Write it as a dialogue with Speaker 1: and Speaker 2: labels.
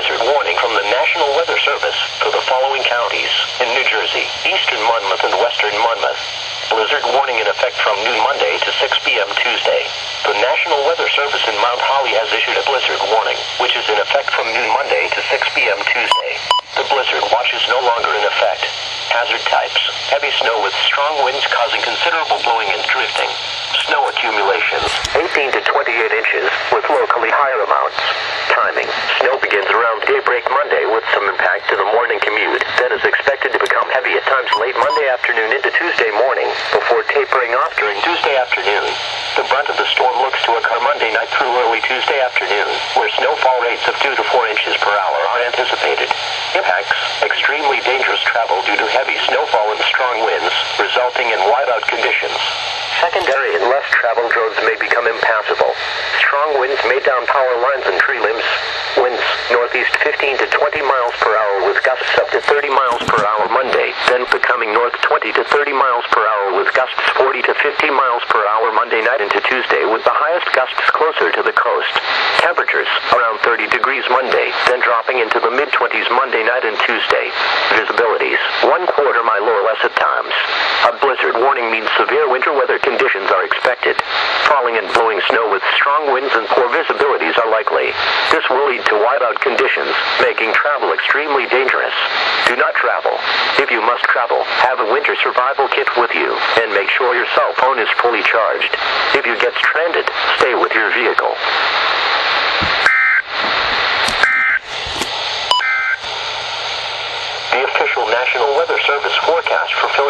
Speaker 1: blizzard warning from the National Weather Service for the following counties in New Jersey: eastern Monmouth and western Monmouth. Blizzard warning in effect from noon Monday to 6 p.m. Tuesday. The National Weather Service in Mount Holly has issued a blizzard warning, which is in effect from noon Monday to 6 p.m. Tuesday. The blizzard watch is no longer in effect. Hazard types: heavy snow with strong winds causing considerable blowing and drifting. Snow accumulations: 18 to 28 inches with locally higher amounts. Timing: snow begins around daybreak Monday with some impact to the morning commute, then is expected to become heavy at times late Monday afternoon into Tuesday morning, before tapering off during Tuesday afternoon. The brunt of the storm looks to occur Monday night through early Tuesday afternoon, where snowfall rates of 2 to 4 inches per hour are anticipated. Impacts: extremely dangerous travel due to heavy snowfall and strong winds, resulting in whiteout conditions. Secondary and less traveled roads may become impassable. Strong winds may down power lines and tree limbs. Winds northeast 15 to 20 miles per hour with gusts up to 30 miles per hour Monday, then becoming north 20 to 30 miles per hour with gusts 40 to 50 miles per hour Monday night into Tuesday, with the highest gusts closer to the coast. Temperatures around 30 degrees Monday, then dropping into the mid-20s Monday night and Tuesday. Visibilities 1/4 mile or less at times. A blizzard warning means severe winter weather conditions are expected. Falling and blowing snow with strong winds and poor visibilities are likely. This will lead to whiteout conditions, making travel extremely dangerous. Do not travel. If you must travel, have a winter survival kit with you, and make sure your cell phone is fully charged. If you get stranded, stay with your vehicle. The official National Weather Service forecast for Philadelphia